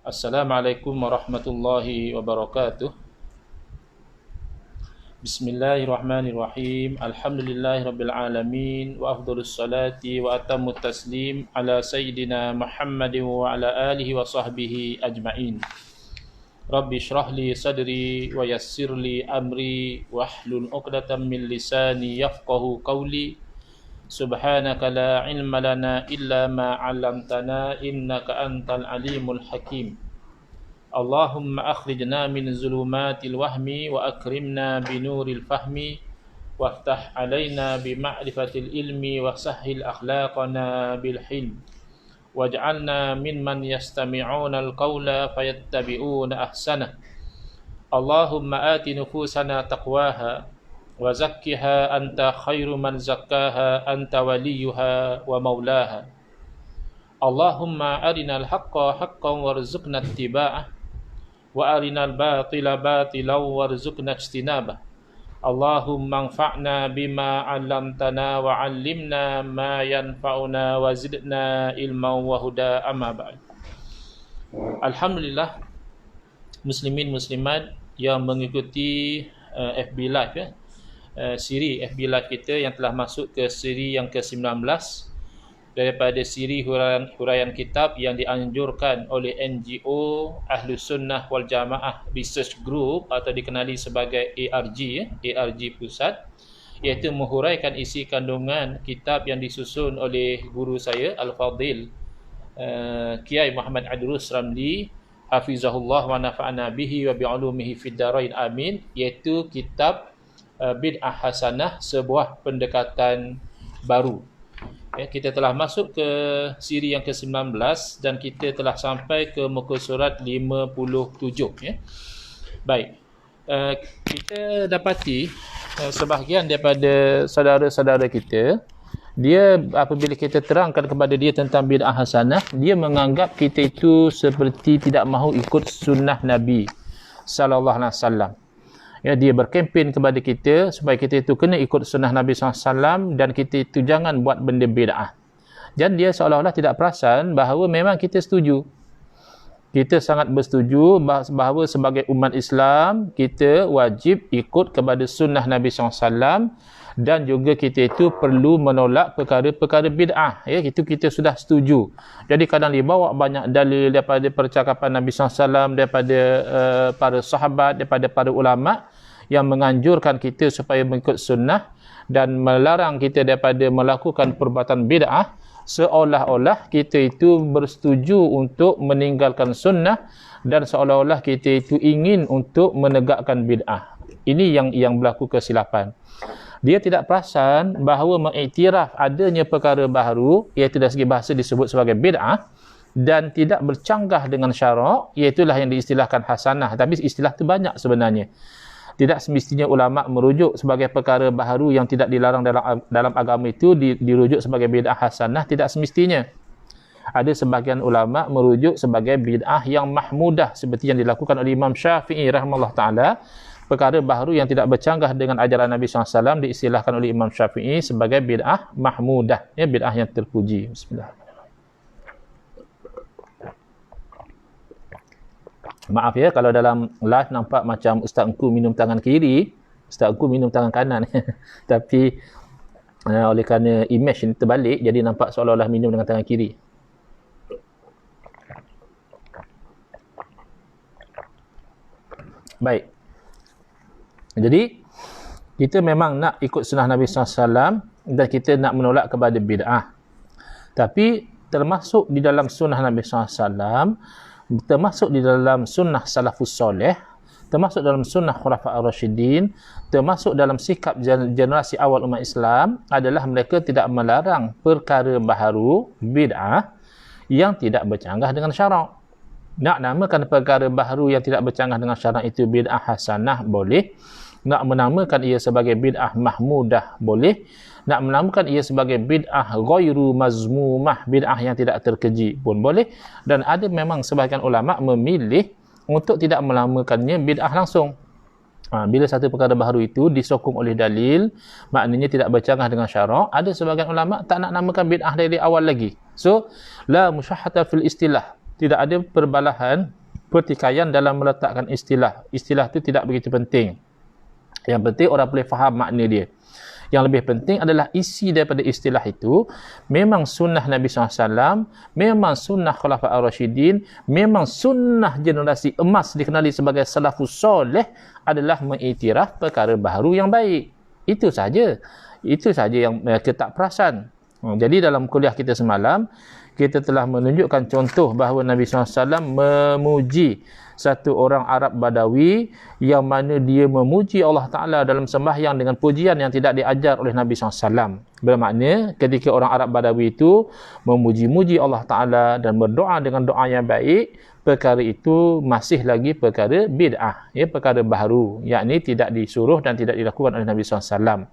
Assalamualaikum warahmatullahi wabarakatuh. Bismillahirrahmanirrahim. Alhamdulillahirabbil alamin wa afdhalus salati wa atammut taslim ala sayyidina Muhammadin wa ala alihi wa sahbihi ajma'in. Rabbi shrah li sadri wa yassir li amri wahlul 'uqdatam min lisani yafqahu qawli. Subhanaka la ilma lana illa ma 'allamtana innaka antal alimul hakim. Allahumma akhrijna min zulumatil wahmi wa akrimna binuril fahmi waftah alaina bima'rifatil ilmi wa sahhil akhlaqana bil hilm waj'alna mimman yastami'una al-qawla fayattabi'una ahsana. Allahumma ati nufusana taqwaha wa zakkiha anta khairu man zakkaha anta waliyuha wa maulaha. Allahumma arinal haqqa haqqan warzuqna ittiba'ah wa arinal batila batilan warzuqna ijtinabah. Allahumma anfa'na bima 'allamtana wa 'allimna ma yanfa'una wa zidna ilman wa huda. Amma ba'd. Alhamdulillah, muslimin muslimat yang mengikuti FB Live siri FB Live kita yang telah masuk ke siri yang ke-19 daripada siri huraian kitab yang dianjurkan oleh NGO Ahlus Sunnah wal Jamaah Research Group atau dikenali sebagai ARG Pusat, iaitu menghuraikan isi kandungan kitab yang disusun oleh guru saya Al-Fadhil Kiai Muhammad Adrus Ramli hafizahullah wa nafa'ana bihi wa bi'ulumihi fid darain amin, iaitu kitab Bid'ah Hasanah, sebuah pendekatan baru. Kita telah masuk ke siri yang ke-19 dan kita telah sampai ke muka surat 57. Baik, kita dapati sebahagian daripada saudara-saudara kita, dia apabila kita terangkan kepada dia tentang bid'ah hasanah, dia menganggap kita itu seperti tidak mahu ikut sunnah Nabi sallallahu alaihi wasallam. Dia berkempen kepada kita supaya kita itu kena ikut sunnah Nabi SAW dan kita itu jangan buat benda bid'ah. Dan dia seolah-olah tidak perasan bahawa memang kita setuju. Kita sangat bersetuju bahawa sebagai umat Islam, kita wajib ikut kepada sunnah Nabi SAW dan juga kita itu perlu menolak perkara-perkara bid'ah. Itu kita sudah setuju. Jadi kadang dibawa banyak dalil daripada percakapan Nabi SAW, daripada para sahabat, daripada para ulama yang menganjurkan kita supaya mengikut sunnah dan melarang kita daripada melakukan perbuatan bid'ah, seolah-olah kita itu bersetuju untuk meninggalkan sunnah dan seolah-olah kita itu ingin untuk menegakkan bid'ah. Ini yang berlaku kesilapan. Dia tidak perasan bahawa mengiktiraf adanya perkara baharu, iaitu dari segi bahasa disebut sebagai bid'ah, dan tidak bercanggah dengan syarak, iaitulah yang diistilahkan hasanah. Tapi istilah itu banyak sebenarnya. Tidak semestinya ulama merujuk sebagai perkara baharu yang tidak dilarang dalam agama itu dirujuk sebagai bid'ah hasanah, tidak semestinya. Ada sebahagian ulama merujuk sebagai bid'ah yang mahmudah seperti yang dilakukan oleh Imam Syafi'i rahimahullah ta'ala. Perkara baharu yang tidak bercanggah dengan ajaran Nabi SAW diistilahkan oleh Imam Syafi'i sebagai bid'ah mahmudah, bid'ah yang terpuji. Bismillah. Maaf kalau dalam live nampak macam Ustaz Engku minum tangan kiri, Ustaz Engku minum tangan kanan. Tapi oleh kerana image ini terbalik, jadi nampak seolah-olah minum dengan tangan kiri. Baik. Jadi, kita memang nak ikut sunnah Nabi SAW dan kita nak menolak kepada bid'ah. Tapi, termasuk di dalam sunnah Nabi SAW, termasuk di dalam sunnah salafus soleh, termasuk dalam sunnah khulafa ar-rasyidin, termasuk dalam sikap generasi awal umat Islam adalah mereka tidak melarang perkara baharu, bid'ah, yang tidak bercanggah dengan syarak. Nak namakan perkara baharu yang tidak bercanggah dengan syarak itu bid'ah hasanah, boleh. Nak menamakan ia sebagai bid'ah mahmudah, boleh. Nak menamakan ia sebagai bid'ah ghairu mazmumah, bid'ah yang tidak terkeji pun boleh. Dan ada memang sebahagian ulama memilih untuk tidak menamakannya bid'ah langsung. Bila satu perkara baharu itu disokong oleh dalil, maknanya tidak bercanggah dengan syarak, ada sebahagian ulama tak nak namakan bid'ah dari awal lagi. So, la musyahhata fil istilah. Tidak ada perbalahan pertikaian dalam meletakkan istilah. Istilah itu tidak begitu penting. Yang penting orang boleh faham makna dia. Yang lebih penting adalah isi daripada istilah itu memang sunnah Nabi SAW, memang sunnah Khulafa' ar-Rasyidin, memang sunnah generasi emas dikenali sebagai salafus soleh adalah mengiktiraf perkara baharu yang baik. Itu saja. Itu saja yang mereka tak perasan. Jadi dalam kuliah kita semalam, kita telah menunjukkan contoh bahawa Nabi SAW memuji satu orang Arab Badawi yang mana dia memuji Allah Ta'ala dalam sembahyang dengan pujian yang tidak diajar oleh Nabi SAW. Bermakna ketika orang Arab Badawi itu memuji-muji Allah Ta'ala dan berdoa dengan doa yang baik, perkara itu masih lagi perkara bid'ah, perkara baharu, yakni tidak disuruh dan tidak dilakukan oleh Nabi SAW.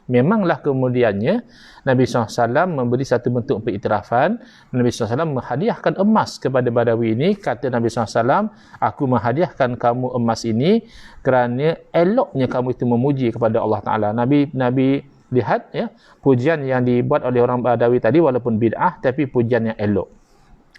Memanglah kemudiannya Nabi SAW memberi satu bentuk pengiktirafan. Nabi SAW menghadiahkan emas kepada Badawi ini. Kata Nabi SAW, aku menghadiahkan kamu emas ini kerana eloknya kamu itu memuji kepada Allah Ta'ala. Nabi lihat pujian yang dibuat oleh orang Badawi tadi walaupun bid'ah, tapi pujian yang elok.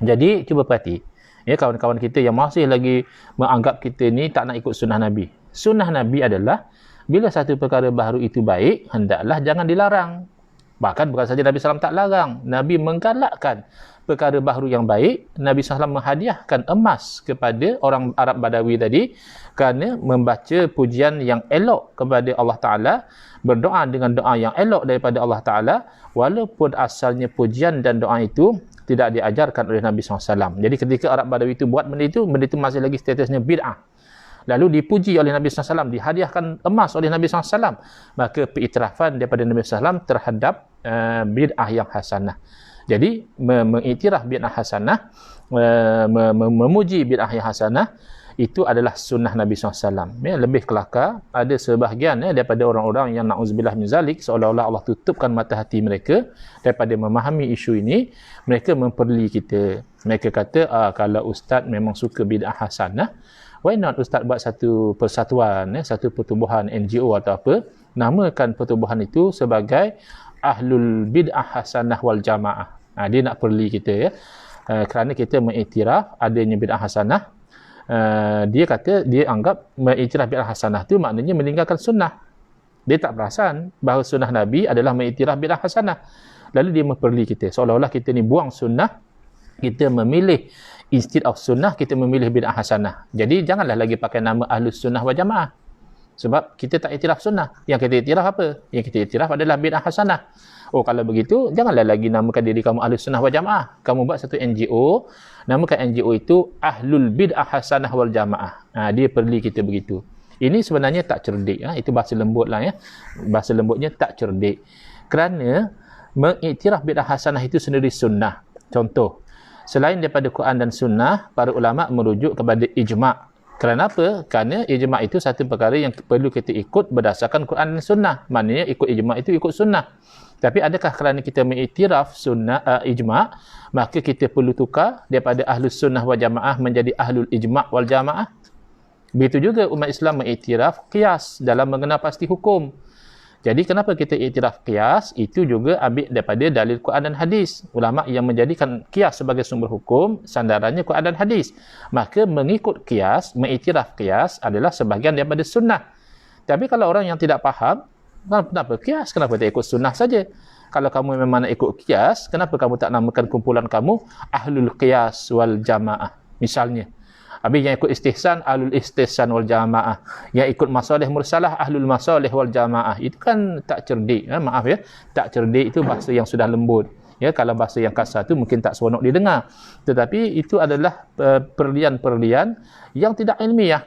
Jadi cuba perhati, kawan-kawan kita yang masih lagi menganggap kita ni tak nak ikut sunnah Nabi. Sunnah Nabi adalah bila satu perkara baharu itu baik, hendaklah jangan dilarang. Bahkan bukan saja Nabi SAW tak larang, Nabi menggalakkan perkara baharu yang baik. Nabi SAW menghadiahkan emas kepada orang Arab Badawi tadi kerana membaca pujian yang elok kepada Allah Ta'ala, berdoa dengan doa yang elok daripada Allah Ta'ala, walaupun asalnya pujian dan doa itu tidak diajarkan oleh Nabi SAW. Jadi ketika Arab Badawi itu buat benda itu masih lagi statusnya bid'ah. Lalu dipuji oleh Nabi SAW, dihadiahkan emas oleh Nabi SAW, maka pengiktirafan daripada Nabi SAW terhadap bid'ah yang hasanah. Jadi mengiktiraf bid'ah hasanah, memuji bid'ah yang hasanah, itu adalah sunnah Nabi SAW. Lebih kelakar, ada sebahagian daripada orang-orang yang na'udzubillah min zalik, seolah-olah Allah tutupkan mata hati mereka daripada memahami isu ini. Mereka memperli kita. Mereka kata, kalau ustaz memang suka bid'ah hasanah, why not ustaz buat satu persatuan, satu pertubuhan NGO atau apa, namakan pertubuhan itu sebagai Ahlul Bid'ah Hasanah wal Jamaah. Dia nak perli kita kerana kita mengiktiraf adanya bid'ah hasanah. Dia kata, dia anggap mengiktiraf bid'ah hasanah tu maknanya meninggalkan sunnah. Dia tak perasan bahawa sunnah Nabi adalah mengiktiraf bid'ah hasanah. Lalu dia memperli kita, seolah-olah kita ni buang sunnah, kita memilih instead of sunnah, kita memilih bid'ah hasanah. Jadi janganlah lagi pakai nama Ahlus Sunnah wal Jamaah. Sebab kita tak iktiraf sunnah. Yang kita iktiraf apa? Yang kita iktiraf adalah bid'ah hasanah. Oh, kalau begitu, janganlah lagi namakan diri kamu Ahlus Sunnah wal Jamaah. Kamu buat satu NGO, namakan NGO itu Ahlul Bid'ah Hasanah wal Jamaah. Dia perli kita begitu. Ini sebenarnya tak cerdik. Itu bahasa lembut lah. Bahasa lembutnya tak cerdik. Kerana mengiktiraf bid'ah hasanah itu sendiri sunnah. Contoh, selain daripada Quran dan sunnah, para ulama merujuk kepada ijma'. Kerana apa? Kerana ijma' itu satu perkara yang perlu kita ikut berdasarkan Quran dan sunnah. Maknanya ikut ijma' itu ikut sunnah. Tapi adakah kerana kita mengiktiraf sunnah ijma', maka kita perlu tukar daripada Ahlus Sunnah wal Jamaah menjadi Ahlul Ijma' wal Jamaah? Begitu juga umat Islam mengiktiraf qiyas dalam mengenal pasti hukum. Jadi kenapa kita iktiraf qiyas? Itu juga ambil daripada dalil Quran dan hadis. Ulama yang menjadikan qiyas sebagai sumber hukum, sandarannya Quran dan hadis. Maka mengikut qiyas, mengiktiraf qiyas adalah sebahagian daripada sunnah. Tapi kalau orang yang tidak faham, kenapa qiyas? Kenapa tak ikut sunnah saja? Kalau kamu memang nak ikut qiyas, kenapa kamu tak namakan kumpulan kamu Ahlul Qiyas wal Jamaah? Misalnya. Habis yang ikut istihsan, Ahlul Istihsan wal Jamaah. Yang ikut masalih mursalah, Ahlul Masalih wal Jamaah. Itu kan tak cerdik. Maaf ya. Tak cerdik itu bahasa yang sudah lembut. Kalau bahasa yang kasar itu mungkin tak seronok didengar. Tetapi itu adalah perlian-perlian yang tidak ilmiah.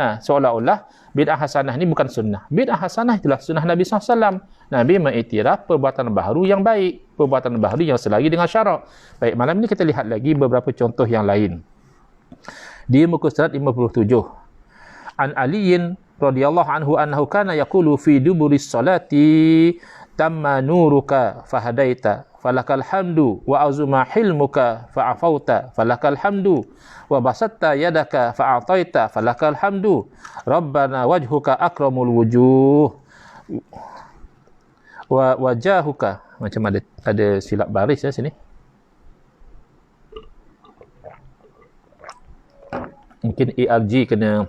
Seolah-olah bid'ah hasanah ni bukan sunnah. Bid'ah hasanah itulah sunnah Nabi SAW. Nabi mengiktiraf perbuatan baharu yang baik. Perbuatan baharu yang selari dengan syarak. Baik, malam ni kita lihat lagi beberapa contoh yang lain. Di muka surat 57. An Aliyin radhiyallahu anhu annahu kana yaqulu fi duburis salati tamma nuruka fahadaita falakal hamdu wa azuma hilmuka fa'afauta falakal hamdu wa basatta yadaka fa'ataita falakal hamdu rabbana wajhuka akramul wujuh wa wajahuka. Macam ada silap baris sini. Mungkin ARG kena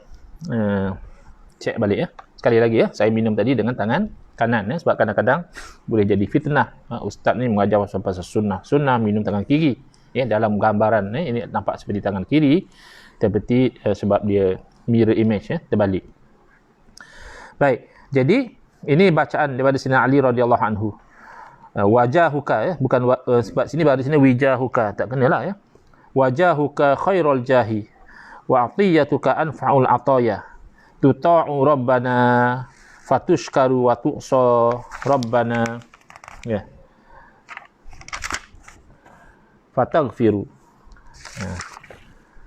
cek balik ya. Sekali lagi ya, saya minum tadi dengan tangan kanan ya, sebab kadang-kadang boleh jadi fitnah. Ustaz ni mengajar pasal sunnah minum tangan kiri. Ya, dalam gambaran ini nampak seperti tangan kiri, seperti sebab dia mirror image ya, terbalik. Baik, jadi ini bacaan daripada Sayyidina Ali radhiyallahu anhu. Wajahuka ya, bukan sebab sini pada sini wijahuka, tak kenalah ya. Wajahuka khairul jahi wa atiyatuka anfa'ul ataya. Tuta'u rabbana fatushkaru wa tu'sa rabbana ya. Fataghfiru. Ya.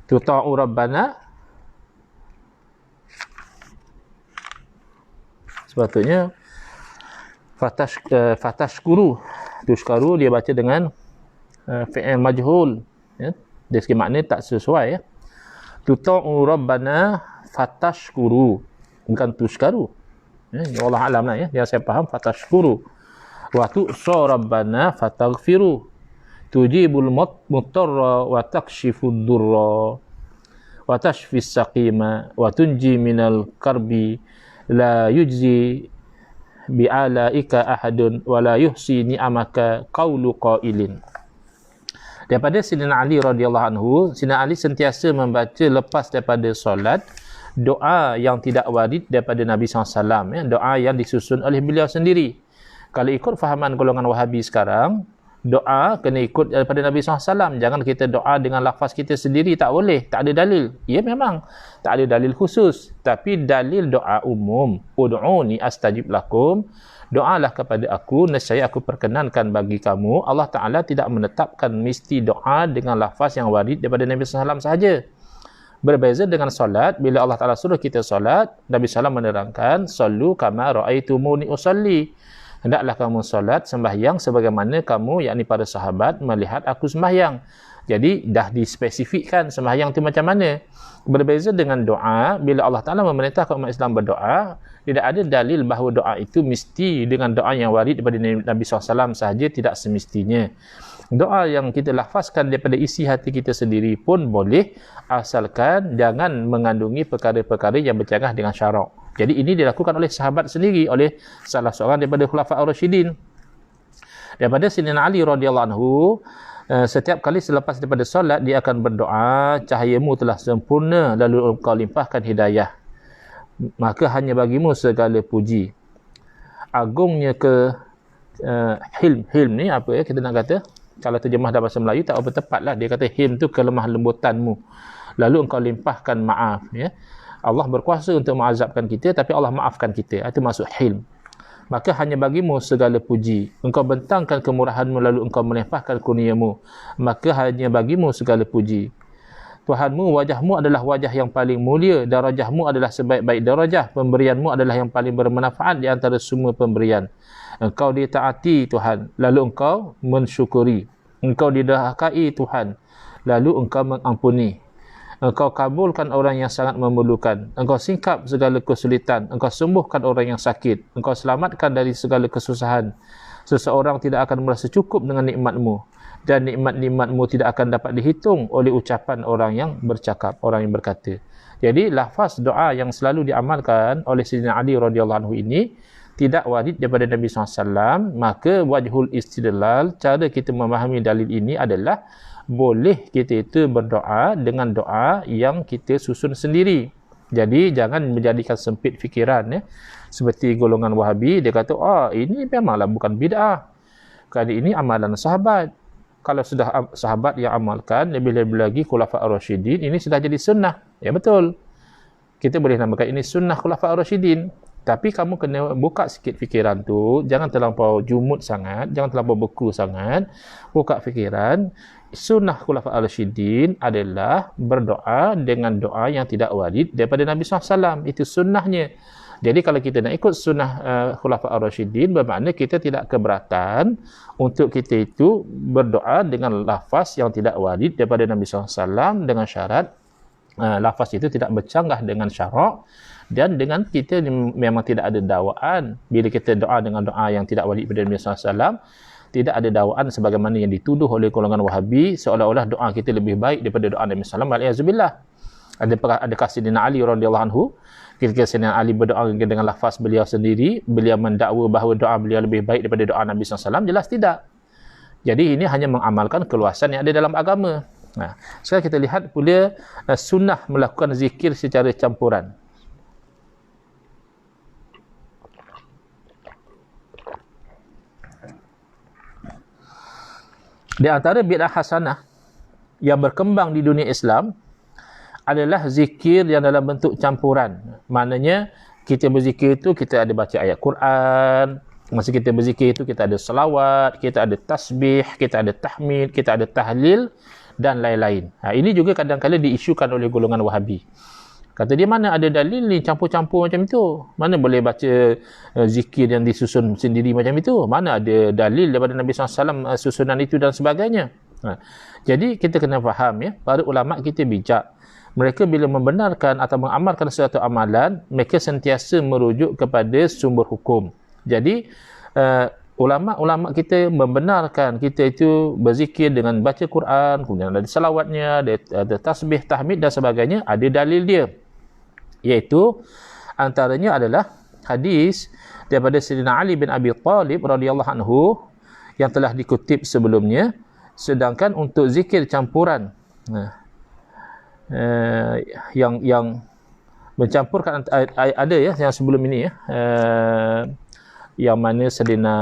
Tuta'u rabbana, sepatutnya fatashkuru. Tushkaru dia baca dengan fi'il majhul ya. Dari segi makna tak sesuai ya. Tuta'u rabbana fatashkuru, bukan tushkaru ya, Allah alam lah ya, yang saya faham fatashkuru. Wa tu'sa rabbana fataghfiru, tujibul muttarra wa takshifud durra wa tashfis saqima wa tunji minal karbi la yujzi bi'alaika ahadun wa la yuhsi ni'amaka qawlu qailin. Daripada Sayyidina Ali radhiyallahu anhu, Sayyidina Ali sentiasa membaca lepas daripada solat doa yang tidak warid daripada Nabi SAW ya, doa yang disusun oleh beliau sendiri. Kalau ikut fahaman golongan Wahabi sekarang, doa kena ikut daripada Nabi SAW. Jangan kita doa dengan lafaz kita sendiri, tak boleh, tak ada dalil. Ya memang tak ada dalil khusus, tapi dalil doa umum. Ud'uni astajib lakum, doalah kepada aku, nescaya aku perkenankan bagi kamu. Allah Ta'ala tidak menetapkan mesti doa dengan lafaz yang warid daripada Nabi SAW sahaja. Berbeza dengan solat, bila Allah Ta'ala suruh kita solat, Nabi SAW menerangkan, sallu kama ra'aitumuni usalli, hendaklah kamu solat sembahyang sebagaimana kamu, yakni para sahabat, melihat aku sembahyang. Jadi dah dispesifikkan sembahyang itu macam mana. Berbeza dengan doa, bila Allah Ta'ala memerintahkan umat Islam berdoa, tidak ada dalil bahawa doa itu mesti dengan doa yang warid daripada Nabi SAW sahaja, tidak semestinya. Doa yang kita lafazkan daripada isi hati kita sendiri pun boleh, asalkan jangan mengandungi perkara-perkara yang bercanggah dengan syarak. Jadi ini dilakukan oleh sahabat sendiri, oleh salah seorang daripada Khulafa' ar-Rasyidin. Daripada Sayyidina Ali radhiyallahu anhu, setiap kali selepas daripada solat dia akan berdoa, cahayamu telah sempurna lalu engkau limpahkan hidayah, maka hanya bagimu segala puji. Agungnya hilm ni apa ya kita nak kata, kalau terjemah dalam bahasa Melayu tak apa tepat lah. Dia kata hilm tu kelemah lembutanmu, lalu engkau limpahkan maaf ya. Allah berkuasa untuk mengazabkan kita, tapi Allah maafkan kita. Itu maksud hilm. Maka hanya bagimu segala puji. Engkau bentangkan kemurahanmu, lalu engkau melimpahkan kurniamu, maka hanya bagimu segala puji. Tuhanmu, wajahmu adalah wajah yang paling mulia, darajahmu adalah sebaik-baik darajah, pemberianmu adalah yang paling bermanfaat di antara semua pemberian. Engkau ditaati Tuhan, lalu engkau mensyukuri. Engkau didahkai Tuhan, lalu engkau mengampuni. Engkau kabulkan orang yang sangat memerlukan. Engkau singkap segala kesulitan. Engkau sembuhkan orang yang sakit. Engkau selamatkan dari segala kesusahan. Seseorang tidak akan merasa cukup dengan nikmatmu, dan nikmat-nikmatmu tidak akan dapat dihitung oleh ucapan orang yang bercakap, orang yang berkata. Jadi lafaz doa yang selalu diamalkan oleh Sayyidina Ali radhiyallahu anhu ini tidak warid daripada Nabi SAW. Maka wajhul istidlal, cara kita memahami dalil ini adalah boleh kita itu berdoa dengan doa yang kita susun sendiri. Jadi jangan menjadikan sempit fikiran ya. Seperti golongan Wahabi, dia kata, ini memanglah bukan bid'ah, kerana ini amalan sahabat. Kalau sudah sahabat yang amalkan, lebih-lebih lagi Khulafa' ar-Rasyidin, ini sudah jadi sunnah. Ya betul, kita boleh namakan ini sunnah Khulafa' ar-Rasyidin. Tapi kamu kena buka sikit fikiran tu, jangan terlampau jumud sangat, jangan terlampau beku sangat. Buka fikiran. Sunnah Khulafa' ar-Rasyidin adalah berdoa dengan doa yang tidak warid daripada Nabi SAW. Itu sunnahnya. Jadi kalau kita nak ikut sunnah Khulafa' ar-Rasyidin, bermakna kita tidak keberatan untuk kita itu berdoa dengan lafaz yang tidak warid daripada Nabi SAW, dengan syarat lafaz itu tidak bercanggah dengan syarak, dan dengan kita memang tidak ada dakwaan. Bila kita doa dengan doa yang tidak warid daripada Nabi SAW, tidak ada dakwaan sebagaimana yang dituduh oleh golongan Wahabi, seolah-olah doa kita lebih baik daripada doa Nabi SAW. Alhamdulillah. Adakah Sayyidina Ali radhiyallahu anhu ketika Sayyidina Ali berdoa dengan lafaz beliau sendiri, beliau mendakwa bahawa doa beliau lebih baik daripada doa Nabi SAW? Jelas tidak. Jadi ini hanya mengamalkan keluasan yang ada dalam agama. Sekarang kita lihat pula sunnah melakukan zikir secara campuran. Di antara bid'ah hasanah yang berkembang di dunia Islam adalah zikir yang dalam bentuk campuran. Maknanya kita berzikir itu kita ada baca ayat Quran, masa kita berzikir itu kita ada selawat, kita ada tasbih, kita ada tahmid, kita ada tahlil dan lain-lain. Ini juga kadang-kadang diisukan oleh golongan Wahabi. Kata dia, mana ada dalil ni campur-campur macam itu? Mana boleh baca zikir yang disusun sendiri macam itu? Mana ada dalil daripada Nabi SAW susunan itu dan sebagainya? Jadi kita kena faham, ya, para ulama kita bijak. Mereka bila membenarkan atau mengamalkan suatu amalan, mereka sentiasa merujuk kepada sumber hukum. Jadi ulama-ulama kita membenarkan kita itu berzikir dengan baca Quran, kemudian ada selawatnya, ada tasbih, tahmid dan sebagainya, ada dalil dia. Iaitu antaranya adalah hadis daripada Sayyidina Ali bin Abi Talib radhiyallahu anhu yang telah dikutip sebelumnya. Sedangkan untuk zikir campuran yang mencampurkan, ada ya yang sebelum ini ya, yang mana Sayyidina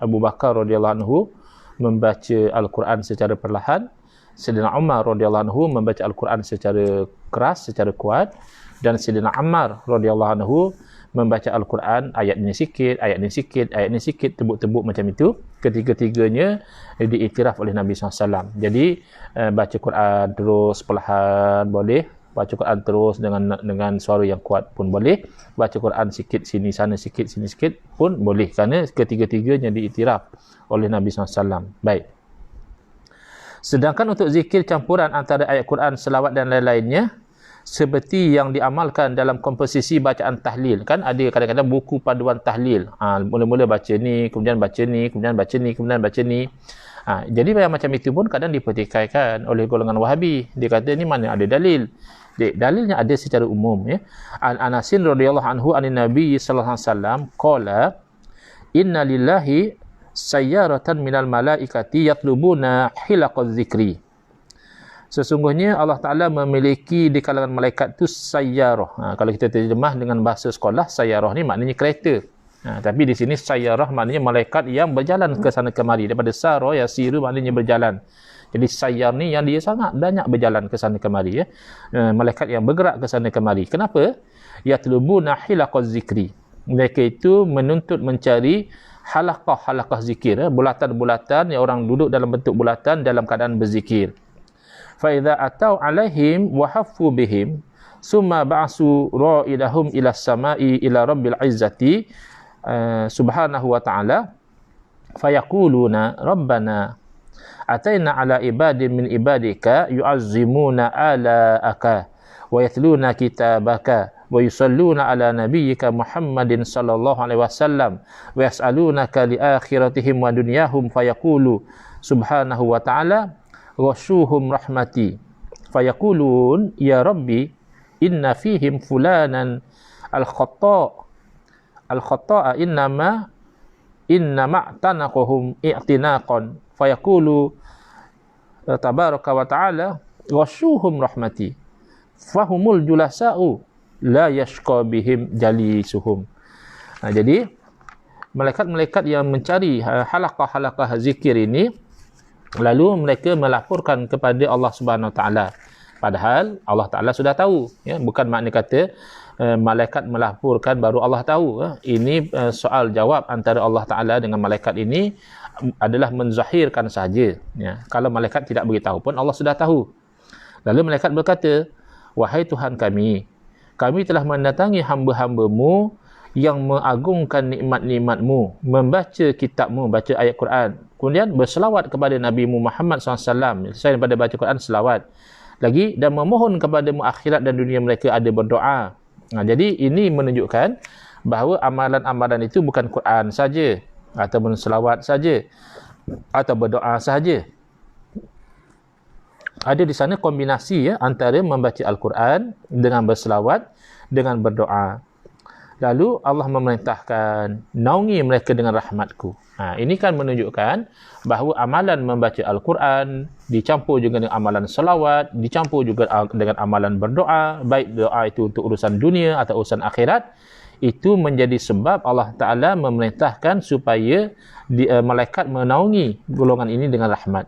Abu Bakar radhiyallahu anhu membaca Al-Quran secara perlahan, Sayyidina Umar radhiyallahu anhu membaca Al-Quran secara keras, secara kuat, dan Sayyidina Ammar radhiyallahu anhu membaca Al-Quran ayat ini sikit, ayat ini sikit, ayat ini sikit, tebuk-tebuk macam itu. Ketiga-tiganya diiktiraf oleh Nabi SAW. Jadi baca Quran terus perlahan boleh, baca Quran terus dengan suara yang kuat pun boleh, baca Quran sikit sini sana sikit sini sikit pun boleh, kerana ketiga-tiganya diiktiraf oleh Nabi SAW. Baik. Sedangkan untuk zikir campuran antara ayat Quran, selawat dan lain-lainnya, seperti yang diamalkan dalam komposisi bacaan tahlil, kan ada kadang-kadang buku panduan tahlil, mula-mula baca ni, kemudian baca ni, kemudian baca ni, kemudian baca ni. Jadi yang macam itu pun kadang dipertikaikan oleh golongan Wahabi. Dia kata ni mana ada dalil. Dalilnya ada secara umum, ya. Anasin radhiyallahu anhu anin Nabi sallallahu alaihi wasallam qala inna lillahi sayyaratan minal malaikati yatlubuna hilaqaz zikri. Sesungguhnya Allah Ta'ala memiliki di kalangan malaikat tu sayyarah. Kalau kita terjemah dengan bahasa sekolah, sayyarah ni maknanya kereta. Tapi di sini sayyarah maknanya malaikat yang berjalan ke sana kemari. Daripada sara, yasiru maknanya berjalan. Jadi sayyar ni yang dia sangat banyak berjalan ke sana kemari, ya. Malaikat yang bergerak ke sana kemari. Kenapa? Yatlubuna hilaqaz zikri. Mereka itu menuntut mencari halaqah zikir, bulatan-bulatan yang orang duduk dalam bentuk bulatan dalam keadaan berzikir. Fa idza atau alaihim wa haffu bihim summa ba'su ra'ilahum ila samai ila rabbil izzati subhanahu wa ta'ala fayaquluna rabbana ataina ala ibadin min ibadika yu'azzimuna ala'aka wa yatluna kitabaka wa yusalluna ala nabiyyika Muhammadin sallallahu alaihi wasallam wa yas'alunaka li akhiratihim wa dunyahum fayaqulu subhanahu wa ta'ala ghashuhum rahmati fayaqulun ya rabbi inna fihim fulanan al-khata'a innama tanaqahum i'tinaqan fayaqulu tabaraka wa ta'ala ghashuhum rahmati fahumul julasa'u la yashqa bihim jalisuhum. Jadi malaikat-malaikat yang mencari halaqah zikir ini, lalu mereka melaporkan kepada Allah Subhanahu Wa Taala. Padahal Allah Taala sudah tahu, ya. Bukan makna kata malaikat melaporkan baru Allah tahu. Ini soal jawab antara Allah Taala dengan malaikat ini adalah menzahirkan saja, ya. Kalau malaikat tidak beritahu pun Allah sudah tahu. Lalu malaikat berkata, wahai Tuhan kami telah mendatangi hamba-hambamu yang mengagungkan nikmat-nikmat-Mu, membaca kitab-Mu, baca ayat Quran, kemudian berselawat kepada Nabi Muhammad SAW, selain daripada baca Quran, selawat lagi, dan memohon kepada-Mu akhirat dan dunia mereka ada berdoa. Jadi ini menunjukkan bahawa amalan-amalan itu bukan Quran saja, ataupun selawat saja, atau berdoa saja. ada di sana kombinasi ya antara membaca Al-Quran dengan berselawat dengan berdoa. Lalu Allah memerintahkan, naungi mereka dengan rahmatku. Ini kan menunjukkan bahawa amalan membaca Al-Quran dicampur juga dengan amalan selawat, dicampur juga dengan amalan berdoa, baik doa itu untuk urusan dunia atau urusan akhirat, itu menjadi sebab Allah Ta'ala memerintahkan supaya malaikat menaungi golongan ini dengan rahmat.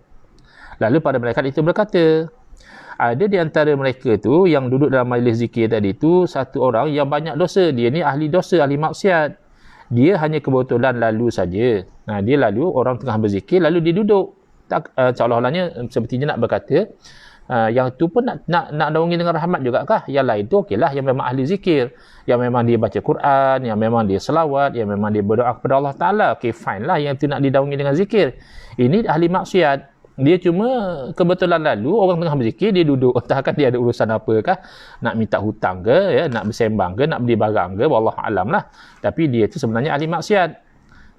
Lalu pada malaikat itu berkata, ada di antara mereka tu yang duduk dalam majlis zikir tadi tu satu orang yang banyak dosa. Dia ni ahli dosa, ahli maksiat. Dia hanya kebetulan lalu saja. Dia lalu, orang tengah berzikir, lalu dia duduk. Seolah-olahnya sepertinya nak berkata, yang tu pun nak naungi dengan rahmat juga kah? Yang lain tu okeylah, yang memang ahli zikir, yang memang dia baca Quran, yang memang dia selawat, yang memang dia berdoa kepada Allah Ta'ala. Okey, fine lah yang tu nak didaungi dengan zikir. Ini ahli maksiat. Dia cuma kebetulan lalu orang tengah berzikir, dia duduk. Entahkah dia ada urusan apakah, nak minta hutang ke, ya, nak bersembang ke, nak beli barang ke, wallahu alam lah. Tapi dia tu sebenarnya ahli maksiat.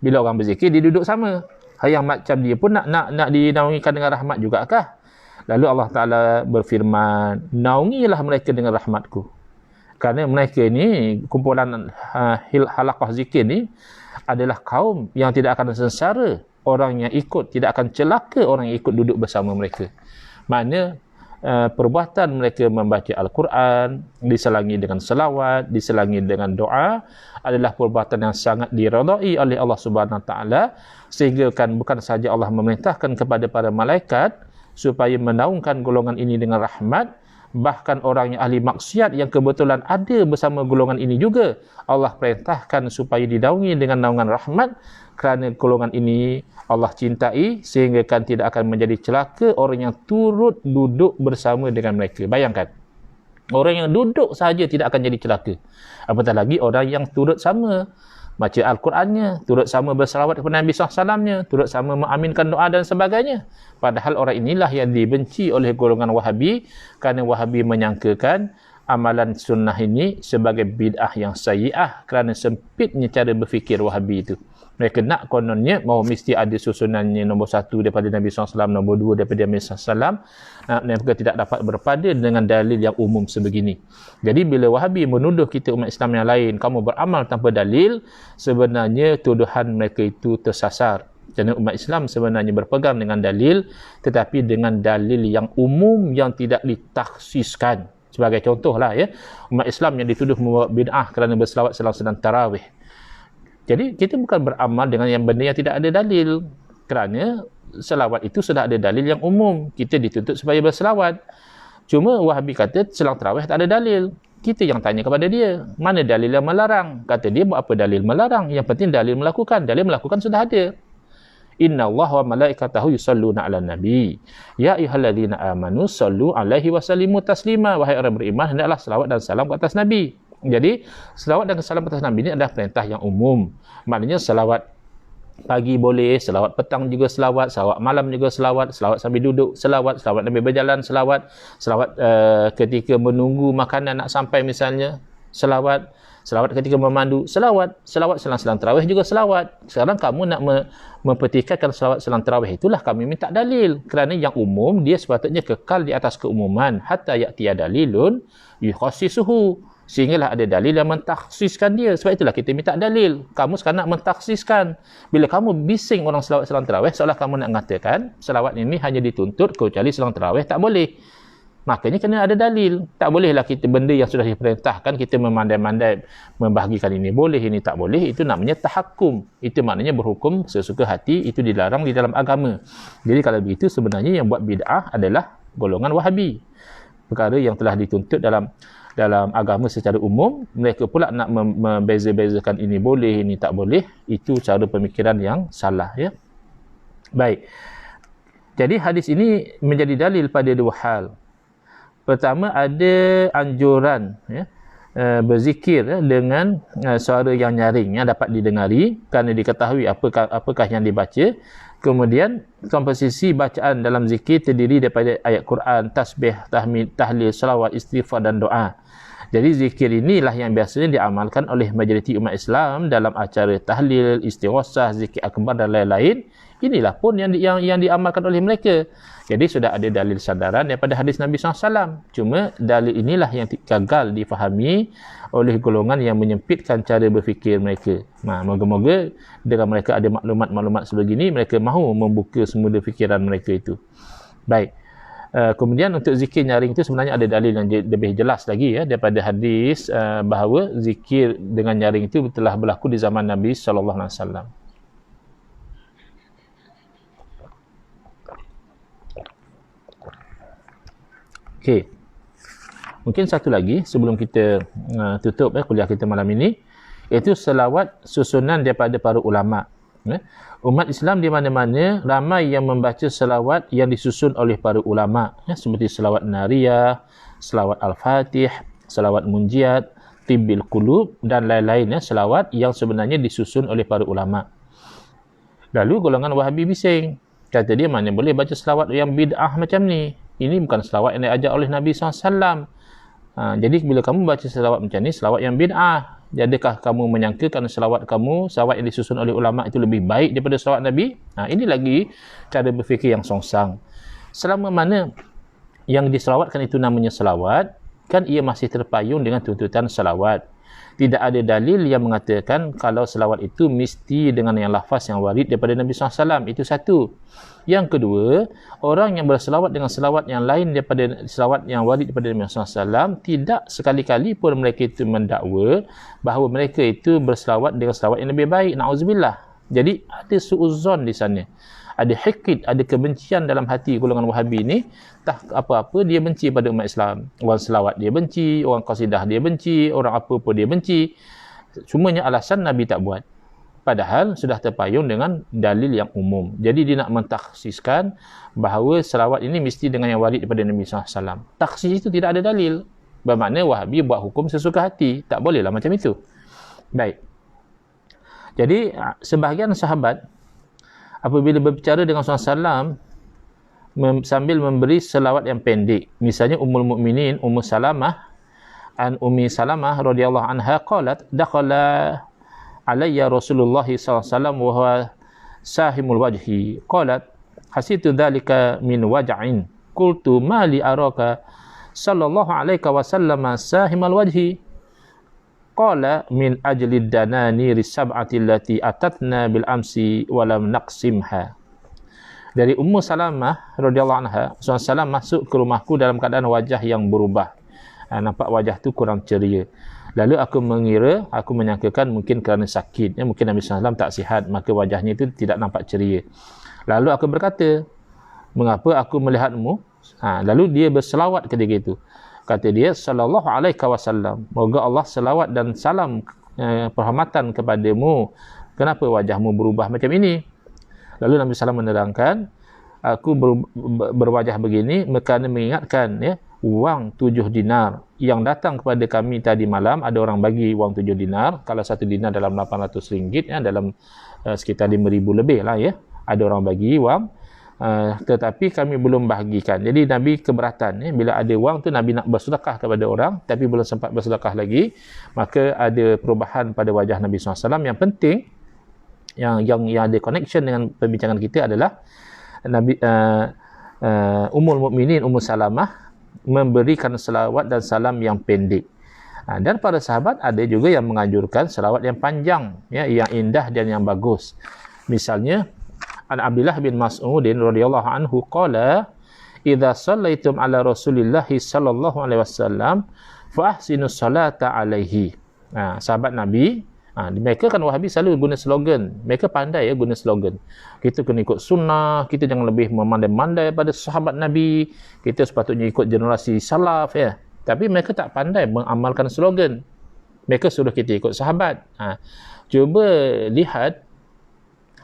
Bila orang berzikir, dia duduk sama. Yang macam dia pun nak dinaungikan dengan rahmat juga kah? Lalu Allah Ta'ala berfirman, naungilah mereka dengan rahmatku. Kerana mereka ni, kumpulan halaqah zikir ni adalah kaum yang tidak akan sengsara. Orang yang ikut, tidak akan celaka orang yang ikut duduk bersama mereka. Mana perbuatan mereka membaca Al-Quran, diselangi dengan selawat, diselangi dengan doa, adalah perbuatan yang sangat diredai oleh Allah Subhanahu Wa Taala, sehingga bukan saja Allah memerintahkan kepada para malaikat supaya menaungkan golongan ini dengan rahmat, bahkan orang yang ahli maksiat yang kebetulan ada bersama golongan ini juga Allah perintahkan supaya didaungi dengan naungan rahmat, kerana golongan ini Allah cintai sehingga tidak akan menjadi celaka orang yang turut duduk bersama dengan mereka. Bayangkan, orang yang duduk sahaja tidak akan jadi celaka, apatah lagi orang yang turut sama baca Al-Qurannya, turut sama berselawat kepada Nabi SAW-nya, turut sama mengaminkan doa dan sebagainya. Padahal orang inilah yang dibenci oleh golongan Wahabi, kerana Wahabi menyangkakan amalan sunnah ini sebagai bid'ah yang sayyi'ah, kerana sempitnya cara berfikir Wahabi itu. Mereka nak kononnya mahu mesti ada susunannya, nombor 1 daripada Nabi SAW, nombor 2 daripada Nabi SAW. Mereka tidak dapat berpada dengan dalil yang umum sebegini. Jadi bila Wahabi menuduh kita umat Islam yang lain, kamu beramal tanpa dalil, sebenarnya tuduhan mereka itu tersasar. Kerana umat Islam sebenarnya berpegang dengan dalil, tetapi dengan dalil yang umum yang tidak ditakhsiskan. Sebagai contohlah ya, umat Islam yang dituduh membuat bid'ah kerana berselawat sedang tarawih. Jadi kita bukan beramal dengan yang benda yang tidak ada dalil, kerana selawat itu sudah ada dalil yang umum. Kita dituntut supaya berselawat. Cuma Wahabi kata selang tarawih tak ada dalil. Kita yang tanya kepada dia, mana dalil yang melarang? Kata dia, buat apa dalil melarang? Yang penting dalil melakukan. Dalil melakukan sudah ada. Inna Allah wa malaikatahu yusalluna ala nabi. Ya ayyuhalladzina amanu sallu alaihi wa sallimu taslima. Wahai orang beriman, hendaklah selawat dan salam ke atas Nabi. Jadi, selawat dan salam atas Nabi ini adalah perintah yang umum. Maknanya selawat pagi boleh, selawat petang juga selawat, selawat malam juga selawat, selawat sambil duduk selawat, selawat sambil berjalan selawat, selawat ketika menunggu makanan nak sampai misalnya selawat, selawat ketika memandu selawat, selawat selang-selang tarawih juga selawat. Sekarang kamu nak mempertikaikan selawat selang tarawih, itulah kami minta dalil. Kerana yang umum dia sepatutnya kekal di atas keumuman, hatta ya'tiya dalilun yukhassisuhu. Sehinggalah ada dalil yang mentakhsiskan dia. Sebab itulah kita minta dalil. Kamu sekarang nak mentakhsiskan. Bila kamu bising orang selawat selang tarawih, seolah kamu nak mengatakan selawat ini hanya dituntut kecuali selang tarawih tak boleh. Makanya kena ada dalil. Tak bolehlah kita benda yang sudah diperintahkan kita memandai-mandai membahagikan ini boleh, ini tak boleh. Itu namanya tahakkum. Itu maknanya berhukum sesuka hati. Itu dilarang di dalam agama. Jadi kalau begitu sebenarnya yang buat bid'ah adalah golongan Wahabi. Perkara yang telah dituntut dalam agama secara umum, mereka pula nak membeza-bezakan ini boleh, ini tak boleh. Itu cara pemikiran yang salah ya. Baik. Jadi hadis ini menjadi dalil pada dua hal. Pertama, ada anjuran ya, berzikir ya, dengan suara yang nyaring yang dapat didengari kerana diketahui apakah yang dibaca. Kemudian komposisi bacaan dalam zikir terdiri daripada ayat Quran, tasbih, tahmid, tahlil, selawat, istighfar dan doa. Jadi zikir inilah yang biasanya diamalkan oleh majoriti umat Islam dalam acara tahlil, istighosah, zikir akbar dan lain-lain. Inilah pun yang diamalkan oleh mereka. Jadi sudah ada dalil sandaran daripada hadis Nabi SAW. Cuma dalil inilah yang gagal difahami oleh golongan yang menyempitkan cara berfikir mereka. Moga-moga dengan mereka ada maklumat-maklumat sebegini, mereka mahu membuka semula fikiran mereka itu. Baik. Kemudian untuk zikir nyaring itu sebenarnya ada dalil yang lebih jelas lagi ya daripada hadis bahawa zikir dengan nyaring itu telah berlaku di zaman Nabi SAW. Okey. Mungkin satu lagi sebelum kita tutup kuliah kita malam ini, iaitu selawat susunan daripada para ulama. Umat Islam di mana-mana ramai yang membaca selawat yang disusun oleh para ulama, seperti selawat Nariyah, selawat Al-Fatih, selawat Munjiat, Tibbil Qulub dan lain-lain selawat yang sebenarnya disusun oleh para ulama. Lalu golongan Wahabi bising, kata dia mana boleh baca selawat yang bid'ah macam ni. Ini bukan selawat yang diajar oleh Nabi SAW. Jadi bila kamu baca selawat macam ni, selawat yang bid'ah. Jadikah kamu menyangka kerana selawat yang disusun oleh ulama itu lebih baik daripada selawat Nabi? Ini lagi cara berfikir yang songsang. Selama mana yang diselawatkan itu namanya selawat, kan ia masih terpayung dengan tuntutan selawat. Tidak ada dalil yang mengatakan kalau selawat itu mesti dengan yang lafaz yang warid daripada Nabi SAW. Itu satu. Yang kedua, orang yang berselawat dengan selawat yang lain daripada selawat yang warid daripada Nabi SAW, tidak sekali-kali pun mereka itu mendakwa bahawa mereka itu berselawat dengan selawat yang lebih baik. Na'udzubillah. Jadi ada su'uzon di sana. Ada hikid, ada kebencian dalam hati golongan Wahabi ni. Tak apa-apa dia benci pada umat Islam. Orang selawat dia benci, orang qasidah dia benci, orang apa-apa dia benci. Semuanya alasan Nabi tak buat. Padahal sudah terpayung dengan dalil yang umum. Jadi dia nak mentakhsiskan bahawa selawat ini mesti dengan yang warid daripada Nabi SAW. Takhsis itu tidak ada dalil. Bermakna Wahabi buat hukum sesuka hati. Tak bolehlah macam itu. Baik. Jadi sebahagian sahabat apabila berbicara dengan Rasulullah SAW sambil memberi selawat yang pendek. Misalnya Ummul Mukminin Ummu Salamah an Ummi Salamah radhiyallahu anha qalat dakhala alayya Rasulullah sallallahu alaihi wasallam wa huwa sahimul wajhi qalat hasitu dhalika min waj'in qultu ma li araka sallallahu alaihi wasallam sahimal wajhi qala min ajli dananiri sab'ati allati atatna bil amsi wa lam naqsimha. Dari Ummu Salamah radhiyallahu anha, Rasulullah SAW masuk ke rumahku dalam keadaan wajah yang berubah. Nampak wajah tu kurang ceria. Lalu aku menyangkakan mungkin kerana sakit, mungkin Nabi SAW tak sihat, maka wajahnya itu tidak nampak ceria. Lalu aku berkata, mengapa aku melihatmu? Lalu dia berselawat ketika itu. Kata dia, sallallahu alaihi wasallam, moga Allah selawat dan salam perhormatan kepadamu. Kenapa wajahmu berubah macam ini? Lalu Nabi SAW menerangkan, aku berwajah begini kerana mengingatkan wang 7 dinar yang datang kepada kami tadi malam. Ada orang bagi wang 7 dinar. Kalau 1 dinar dalam 800 ringgit, dalam sekitar 5,000 lebih lah ya. Ada orang bagi wang, tetapi kami belum bahagikan. Jadi Nabi keberatan. Bila ada wang tu Nabi nak bersedekah kepada orang, tapi belum sempat bersedekah lagi. Maka ada perubahan pada wajah Nabi SAW. Yang penting, yang ada connection dengan perbincangan kita adalah Nabi Ummul Mukminin Ummu Salamah memberikan selawat dan salam yang pendek. Dan para sahabat ada juga yang menganjurkan selawat yang panjang, yang indah dan yang bagus. Misalnya An Abdullah bin Mas'ud radhiyallahu anhu qala idza shallaitum ala Rasulillah sallallahu alaihi wasallam fa ahsinus salata alaihi. Sahabat Nabi, mereka kan Wahabi selalu guna slogan. Mereka pandai guna slogan. Kita kena ikut sunnah, kita jangan lebih memandai-mandai pada sahabat Nabi. Kita sepatutnya ikut generasi salaf Tapi mereka tak pandai mengamalkan slogan. Mereka suruh kita ikut sahabat. Cuba lihat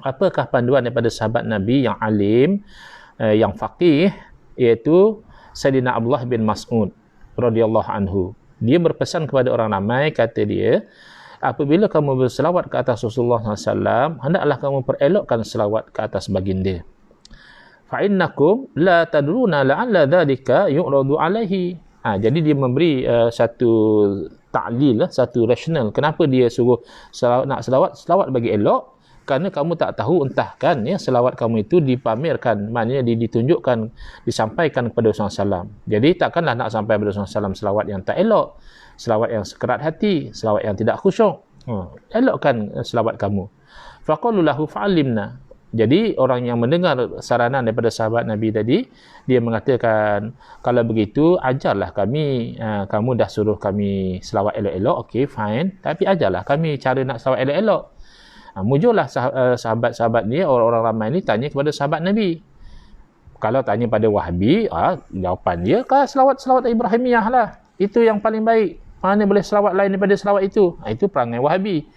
apakah panduan daripada sahabat Nabi yang alim, yang faqih, iaitu Sayyidina Abdullah bin Mas'ud radhiyallahu anhu. Dia berpesan kepada orang ramai, kata dia, apabila kamu berselawat ke atas Rasulullah SAW, hendaklah kamu perelokkan selawat ke atas baginda. Fa'innakum la tadruna la'alla dhalika yu'radu alaihi. Jadi dia memberi satu ta'lil, satu rasional. Kenapa dia suruh nak selawat bagi elok? Kerana kamu tak tahu entahkan ya selawat kamu itu dipamerkan, maknanya ditunjukkan, disampaikan kepada Rasulullah SAW. Jadi takkanlah nak sampai kepada Rasulullah SAW selawat yang tak elok, selawat yang sekerat hati, selawat yang tidak khusyuk. Elokkan selawat kamu. Faqalu lahu fa'allimna. Jadi orang yang mendengar saranan daripada sahabat Nabi tadi, dia mengatakan, kalau begitu ajarlah kami, kamu dah suruh kami selawat elok-elok, okey fine, tapi ajarlah kami cara nak selawat elok-elok. Muncullah sahabat-sahabat ni, orang-orang ramai ni tanya kepada sahabat Nabi. Kalau tanya pada Wahabi, jawapan dia selawat Ibrahimiyah lah, itu yang paling baik. Mana boleh selawat lain daripada selawat itu? Itu perangai Wahabi.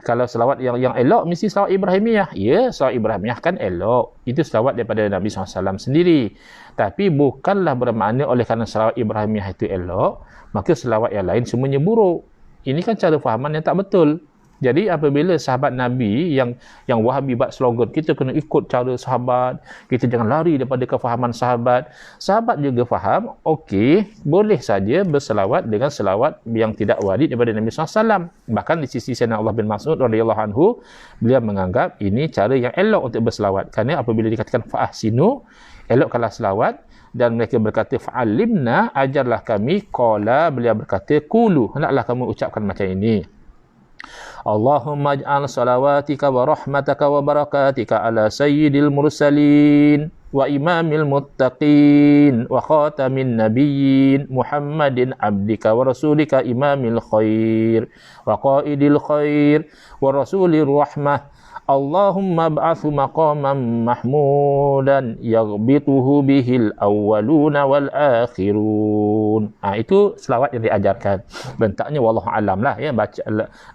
Kalau selawat yang elok mesti selawat Ibrahimiyah. Ya, selawat Ibrahimiyah kan elok. Itu selawat daripada Nabi SAW sendiri. Tapi bukanlah bermakna oleh kerana selawat Ibrahimiyah itu elok, maka selawat yang lain semuanya buruk. Ini kan cara fahaman yang tak betul. Jadi apabila sahabat Nabi yang Wahabi buat slogan, kita kena ikut cara sahabat, kita jangan lari daripada kefahaman sahabat. Sahabat juga faham, okey, boleh saja berselawat dengan selawat yang tidak warid daripada Nabi SAW. Bahkan di sisi Sayyidina Allah bin Mas'ud radhiyallahu anhu, beliau menganggap ini cara yang elok untuk berselawat. Kerana apabila dikatakan fa'ahsinu, elokkanlah selawat, dan mereka berkata fa'alimna, ajarlah kami, qala, beliau berkata qulu, hendaklah kamu ucapkan macam ini. Allahumma ij'al salawatika wa rahmataka wa barakatika ala sayyidil mursalin wa imamil muttaqin wa khatamin nabiyyin Muhammadin abdika wa rasulika imamil khair wa qaidil khair wa rasulir rahmah. Allahumma ba'athu maqaman mahmudan yaghbituhu bihil awwaluna wal akhirun. Itu selawat yang diajarkan. Bentaknya wallahu alam lah ya,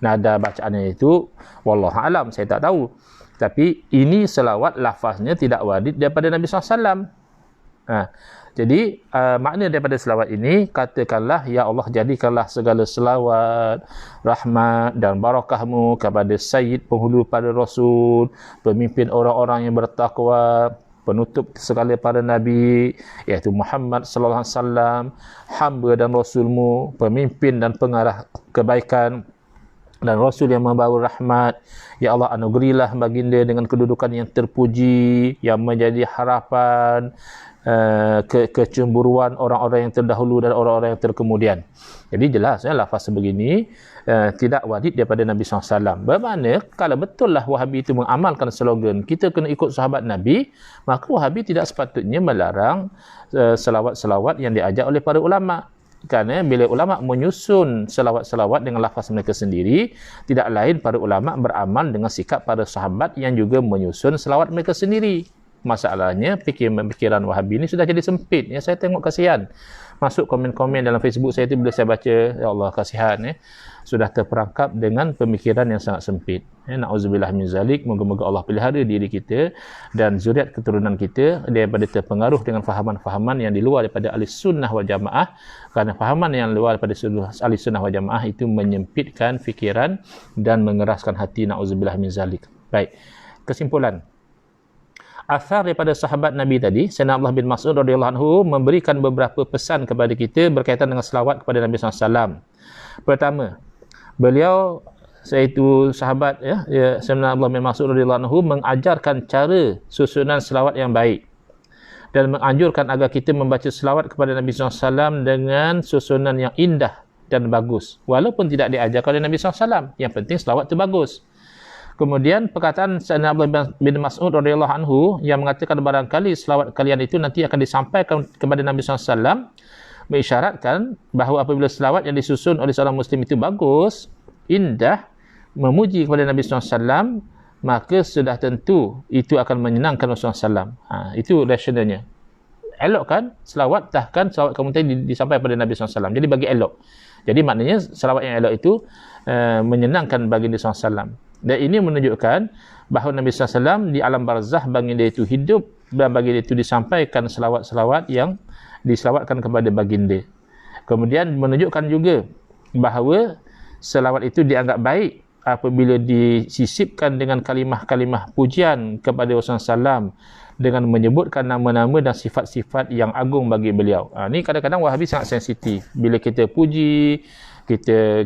nada bacaannya itu wallahu alam, saya tak tahu. Tapi ini selawat lafaznya tidak warid daripada Nabi SAW. Jadi makna daripada selawat ini, katakanlah, ya Allah, jadikanlah segala selawat, rahmat dan barakahmu kepada Sayyid, penghulu para Rasul, pemimpin orang-orang yang bertakwa, penutup segala para Nabi, iaitu Muhammad sallallahu alaihi wasallam, hamba dan Rasulmu, pemimpin dan pengarah kebaikan, dan Rasul yang membawa rahmat. Ya Allah, anugerilah baginda dengan kedudukan yang terpuji, yang menjadi harapan, kecemburuan orang-orang yang terdahulu dan orang-orang yang terkemudian. Jadi jelas lafaz sebegini tidak warid daripada Nabi SAW. Bermakna kalau betul lah Wahabi itu mengamalkan slogan kita kena ikut sahabat Nabi, maka Wahabi tidak sepatutnya melarang selawat-selawat yang diajar oleh para ulama. Kerana bila ulama menyusun selawat-selawat dengan lafaz mereka sendiri, tidak lain para ulama beramal dengan sikap para sahabat yang juga menyusun selawat mereka sendiri. Masalahnya pikiran Wahabi ini sudah jadi sempit ya. Saya tengok kasihan masuk komen-komen dalam Facebook saya itu, bila saya baca, ya Allah kasihan ya, sudah terperangkap dengan pemikiran yang sangat sempit ya. Na'udzubillah min zalik. Moga-moga Allah pelihara diri kita dan zuriat keturunan kita daripada terpengaruh dengan fahaman-fahaman yang di luar daripada ahli sunnah wal jamaah. Kerana fahaman yang luar daripada ahli sunnah wal jamaah itu menyempitkan fikiran dan mengeraskan hati. Na'udzubillah min zalik. Baik, kesimpulan asar daripada sahabat Nabi tadi, Sayyidina Abdullah bin Mas'ud radhiyallahu anhu memberikan beberapa pesan kepada kita berkaitan dengan selawat kepada Nabi SAW. Pertama, beliau, iaitu sahabat Sayyidina Abdullah bin Mas'ud radhiyallahu anhu, mengajarkan cara susunan selawat yang baik dan menganjurkan agar kita membaca selawat kepada Nabi SAW dengan susunan yang indah dan bagus, walaupun tidak diajarkan oleh Nabi SAW. Yang penting selawat itu bagus. Kemudian perkataan Sayyidina Abdullah bin Mas'ud radhiyallahu anhu yang mengatakan barangkali selawat kalian itu nanti akan disampaikan kepada Nabi SAW, mengisyaratkan bahawa apabila selawat yang disusun oleh seorang Muslim itu bagus, indah, memuji kepada Nabi SAW, maka sudah tentu itu akan menyenangkan Rasulullah SAW. Itu rasionalnya. Elok kan selawat, tahkan selawat kamu tadi disampaikan kepada Nabi SAW. Jadi bagi elok. Jadi maknanya selawat yang elok itu menyenangkan baginda SAW. Dan ini menunjukkan bahawa Nabi SAW di alam barzah baginda itu hidup dan baginda itu disampaikan selawat-selawat yang diselawatkan kepada baginda. Kemudian menunjukkan juga bahawa selawat itu dianggap baik apabila disisipkan dengan kalimah-kalimah pujian kepada Rasulullah SAW dengan menyebutkan nama-nama dan sifat-sifat yang agung bagi beliau. Ini kadang-kadang Wahabi sangat sensitif. Bila kita puji, kita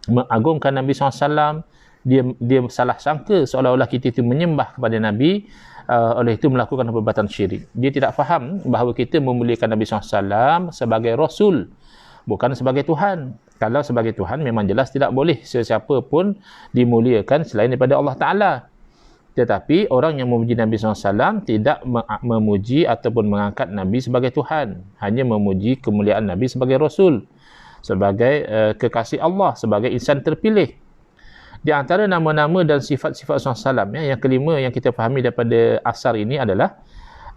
mengagungkan Nabi SAW, dia salah sangka seolah-olah kita itu menyembah kepada Nabi, oleh itu melakukan perbuatan syirik. Dia tidak faham bahawa kita memuliakan Nabi SAW sebagai Rasul, bukan sebagai Tuhan. Kalau sebagai Tuhan memang jelas tidak boleh sesiapa pun dimuliakan selain daripada Allah Ta'ala. Tetapi orang yang memuji Nabi SAW tidak memuji ataupun mengangkat Nabi sebagai Tuhan, hanya memuji kemuliaan Nabi sebagai Rasul, sebagai kekasih Allah, sebagai insan terpilih. Di antara nama-nama dan sifat-sifat Rasulullah SAW, yang kelima yang kita fahami daripada asar ini adalah,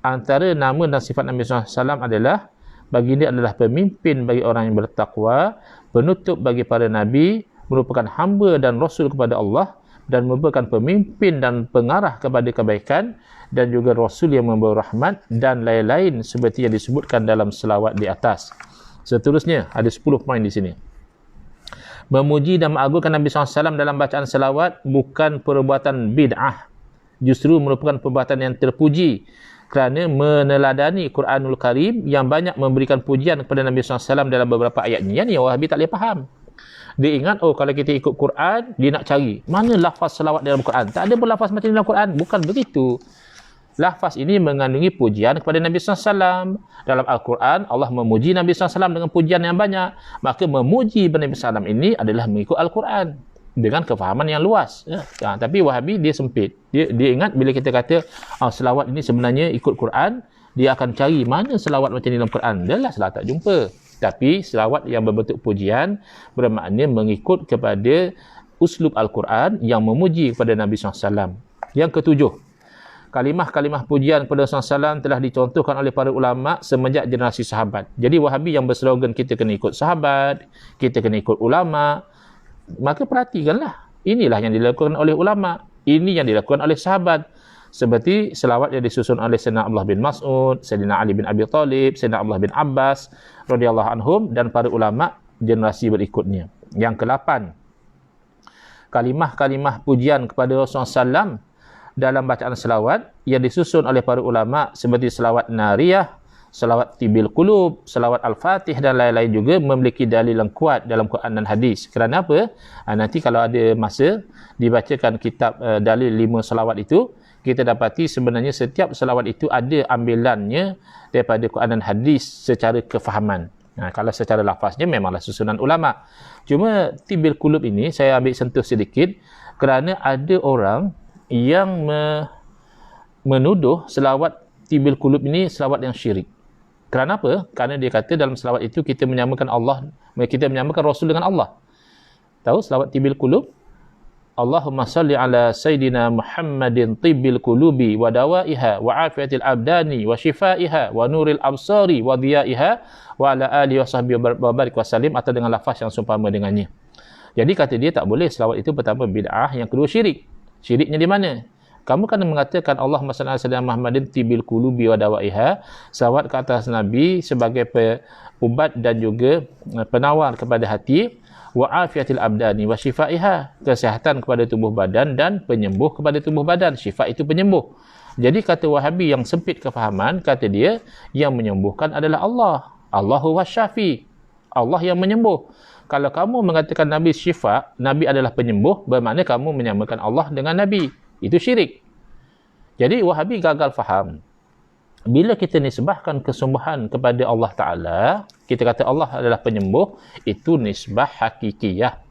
antara nama dan sifat Nabi SAW adalah, baginda adalah pemimpin bagi orang yang bertakwa, penutup bagi para Nabi, merupakan hamba dan Rasul kepada Allah, dan merupakan pemimpin dan pengarah kepada kebaikan, dan juga Rasul yang membawa rahmat, dan lain-lain seperti yang disebutkan dalam selawat di atas. Seterusnya, ada 10 poin di sini. Memuji dan mengagungkan Nabi SAW dalam bacaan selawat bukan perbuatan bid'ah, justru merupakan perbuatan yang terpuji, kerana meneladani Quranul Karim yang banyak memberikan pujian kepada Nabi SAW dalam beberapa ayatnya. Yang Wahabi tak boleh faham. Dia ingat, kalau kita ikut Quran, dia nak cari mana lafaz selawat dalam Quran. Tak ada pun lafaz macam ni dalam Quran. Bukan begitu. Lafaz ini mengandungi pujian kepada Nabi SAW. Dalam Al-Quran, Allah memuji Nabi SAW dengan pujian yang banyak. Maka memuji Nabi SAW ini adalah mengikut Al-Quran dengan kefahaman yang luas. Tapi Wahabi dia sempit. Dia ingat bila kita kata selawat ini sebenarnya ikut Quran, dia akan cari mana selawat macam ni dalam Quran. Dah lah tak jumpa. Tapi selawat yang berbentuk pujian bermakna mengikut kepada uslub Al-Quran yang memuji kepada Nabi SAW. Yang ketujuh, kalimah-kalimah pujian kepada Rasulullah SAW telah dicontohkan oleh para ulama semenjak generasi sahabat. Jadi Wahabi yang berslogan kita kena ikut sahabat, kita kena ikut ulama, maka perhatikanlah. Inilah yang dilakukan oleh ulama. Ini yang dilakukan oleh sahabat. Seperti selawat yang disusun oleh Sayyidina Abdullah bin Mas'ud, Sayyidina Ali bin Abi Talib, Sayyidina Abdullah bin Abbas radhiyallahu anhum, dan para ulama generasi berikutnya. Yang ke-8, kalimah-kalimah pujian kepada Rasulullah SAW dalam bacaan selawat yang disusun oleh para ulama seperti selawat nariyah, selawat tibil qulub, selawat al-fatih dan lain-lain juga memiliki dalil yang kuat dalam Quran dan hadis. Kerana apa? Nanti kalau ada masa dibacakan kitab dalil 5 selawat itu, kita dapati sebenarnya setiap selawat itu ada ambilannya daripada Quran dan hadis secara kefahaman. Kalau secara lafaznya memanglah susunan ulama. Cuma tibil qulub ini saya ambil sentuh sedikit kerana ada orang yang menuduh selawat tibil qulub ini selawat yang syirik. Kerana apa? Kerana dia kata dalam selawat itu kita menyamakan Allah, kita menyamakan Rasul dengan Allah. Tahu selawat tibil qulub? Allahumma salli ala Sayyidina Muhammadin tibbil qulubi wa dawaiha wa afiatil abdani wa shifaiha wa nuril absari wa dhiyaiha wa ala alihi wa sahbihi wa barik wa salim, atau dengan lafaz yang seumpama dengannya. Jadi kata dia tak boleh selawat itu pertama bid'ah, yang kedua syirik. Syiriknya di mana? Kamu kan mengatakan Allahumma salli ala Sayyidina Muhammadin tibbil qulubi wa dawaiha, selawat ke atas Nabi sebagai ubat dan juga penawar kepada hati, wa afiatil abdani wa shifaiha, kesihatan kepada tubuh badan dan penyembuh kepada tubuh badan. Syifa itu penyembuh. Jadi kata Wahabi yang sempit kefahaman, kata dia yang menyembuhkan adalah Allah. Allahu wasyafi. Allah yang menyembuh. Kalau kamu mengatakan Nabi syifa, Nabi adalah penyembuh, bermakna kamu menyamakan Allah dengan Nabi. Itu syirik. Jadi Wahabi gagal faham. Bila kita nisbahkan kesembuhan kepada Allah Ta'ala, kita kata Allah adalah penyembuh, itu nisbah hakikiyah.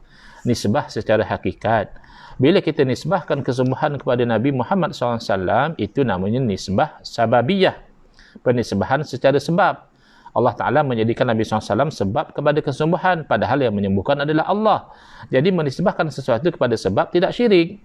Nisbah secara hakikat. Bila kita nisbahkan kesembuhan kepada Nabi Muhammad SAW, itu namanya nisbah sababiyah. Penisbahan secara sebab. Allah Ta'ala menjadikan Nabi SAW sebab kepada kesembuhan, padahal yang menyembuhkan adalah Allah. Jadi menisbahkan sesuatu kepada sebab tidak syirik.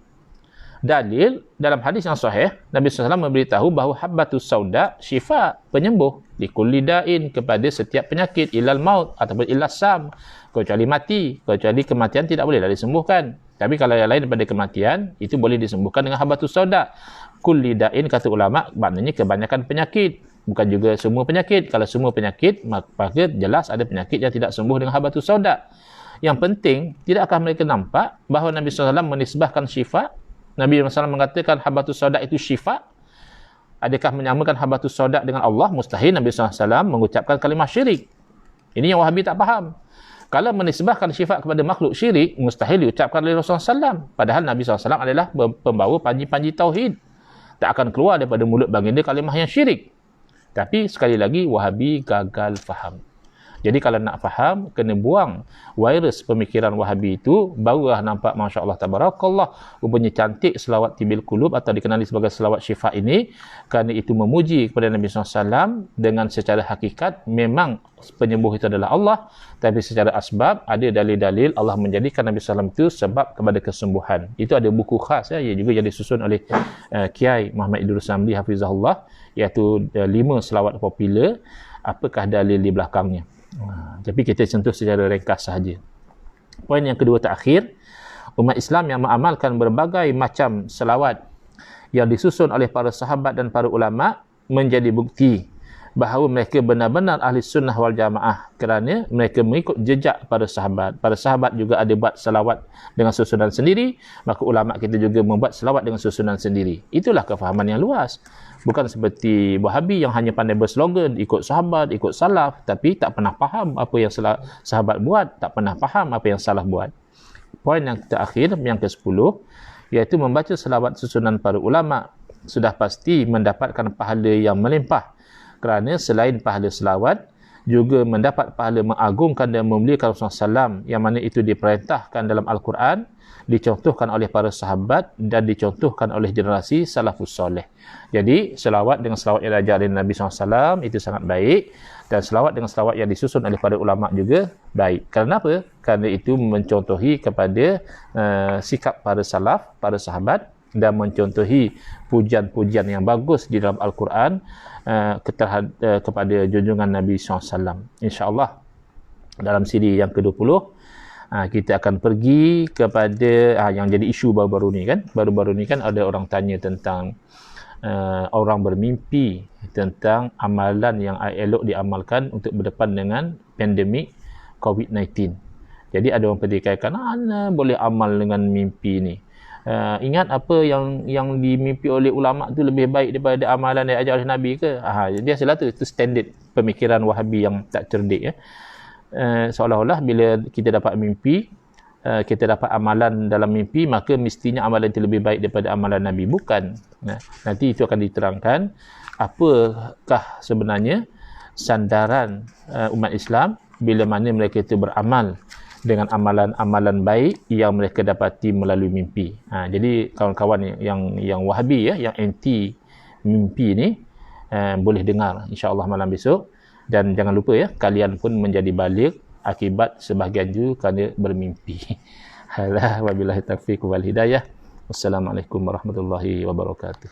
Dalil dalam hadis yang sahih, Nabi SAW memberitahu bahawa habbatus sauda syifa, penyembuh likulli da'in, kepada setiap penyakit, ilal maut ataupun ilal sam, kecuali mati. Kecuali kematian tidak bolehlah disembuhkan. Tapi kalau yang lain daripada kematian, itu boleh disembuhkan dengan habbatus sauda. Kulli da'in kata ulama, maknanya kebanyakan penyakit, bukan juga semua penyakit. Kalau semua penyakit, maka jelas ada penyakit yang tidak sembuh dengan habbatus sauda. Yang penting, tidakkah mereka nampak bahawa Nabi SAW menisbahkan syifa? Nabi SAW mengatakan habbatus sauda itu syifa. Adakah menyamakan habbatus sauda dengan Allah? Mustahil Nabi SAW mengucapkan kalimah syirik. Ini yang Wahabi tak faham. Kalau menisbahkan sifat kepada makhluk syirik, mustahil diucapkan oleh Rasulullah SAW. Padahal Nabi SAW adalah pembawa panji-panji tauhid. Tak akan keluar daripada mulut baginda kalimah yang syirik. Tapi sekali lagi, Wahabi gagal faham. Jadi kalau nak faham, kena buang virus pemikiran Wahabi itu, barulah nampak Masya Allah Tabarakallah, rupanya cantik selawat tibil kulub atau dikenali sebagai selawat syifa ini, kerana itu memuji kepada Nabi SAW dengan secara hakikat, memang penyembuh itu adalah Allah, tapi secara asbab, ada dalil-dalil Allah menjadikan Nabi SAW itu sebab kepada kesembuhan. Itu ada buku khas, ia juga yang disusun oleh Kiai Muhammad Idrus Samli Hafizahullah, iaitu 5 selawat popular, apakah dalil di belakangnya. Tapi kita sentuh secara ringkas sahaja. Poin yang kedua terakhir, umat Islam yang mengamalkan berbagai macam selawat yang disusun oleh para sahabat dan para ulama menjadi bukti bahawa mereka benar-benar ahli sunnah wal jamaah kerana mereka mengikut jejak para sahabat. Para sahabat juga ada buat selawat dengan susunan sendiri, maka ulama kita juga membuat selawat dengan susunan sendiri. Itulah kefahaman yang luas. Bukan seperti Wahabi yang hanya pandai berslogan, ikut sahabat, ikut salaf, tapi tak pernah faham apa yang sahabat buat, tak pernah faham apa yang salaf buat. Poin yang terakhir, yang ke-10, iaitu membaca selawat susunan para ulama sudah pasti mendapatkan pahala yang melimpah, kerana selain pahala selawat, juga mendapat pahala mengagungkan dan memuliakan Rasulullah SAW, yang mana itu diperintahkan dalam Al-Quran, dicontohkan oleh para sahabat dan dicontohkan oleh generasi salafus soleh. Jadi selawat dengan selawat yang diajar oleh Nabi SAW itu sangat baik, dan selawat dengan selawat yang disusun oleh para ulama juga baik. Kenapa? Kerana itu mencontohi kepada sikap para salaf, para sahabat, dan mencontohi pujian-pujian yang bagus di dalam Al-Quran kepada junjungan Nabi SAW. InsyaAllah dalam siri yang ke-20 kita akan pergi kepada yang jadi isu baru-baru ni kan. Baru-baru ni kan ada orang tanya tentang orang bermimpi tentang amalan yang elok diamalkan untuk berdepan dengan pandemik COVID-19. Jadi ada orang pertikaikan, mana boleh amal dengan mimpi ni. Ingat apa yang dimimpi oleh ulama tu lebih baik daripada amalan yang diajar oleh Nabi ke? Biasalah tu, itu standard pemikiran Wahabi yang tak cerdik ya. Seolah-olah bila kita dapat mimpi, kita dapat amalan dalam mimpi, maka mestinya amalan itu lebih baik daripada amalan Nabi. Bukan. Nanti itu akan diterangkan apakah sebenarnya sandaran umat Islam bila mana mereka itu beramal dengan amalan-amalan baik yang mereka dapati melalui mimpi. Jadi kawan-kawan yang Wahabi ya, yang anti mimpi ni, boleh dengar insya-Allah malam besok. Dan jangan lupa ya, kalian pun menjadi balik akibat sebahagian juga kerana bermimpi. Halah, wabillahi taufiq wal hidayah. Wassalamualaikum warahmatullahi wabarakatuh.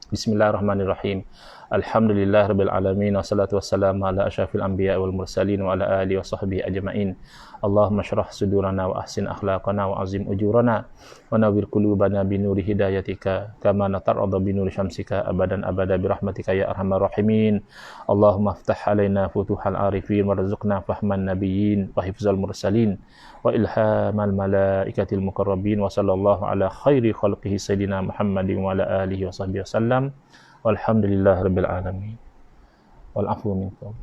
Bismillahirrahmanirrahim. Alhamdulillah rabbil alamin, wassalatu wassalamu ala asyrafil anbiya wal mursalin wa ala alihi wa sahbihi ajma'in. Allahumma syrah sudurana wa ahsin akhlaqana wa azim ujurana wa nawwir qulubana bi nuri hidayatika kama natarada bi nuri syamsika abadan abada bi rahmatika ya arhamar rahimin. Allahumma iftah alaina futuhal arifin warzuqna fahman nabiyyin wa hifzal mursalin wa ilhamal malaikatil muqarrabin wa sallallahu ala khairi khalqihi sayyidina Muhammadin wa ala alihi wa sahbihi wasallam. Walhamdulillah rabbil alamin. Wal afwu minkum.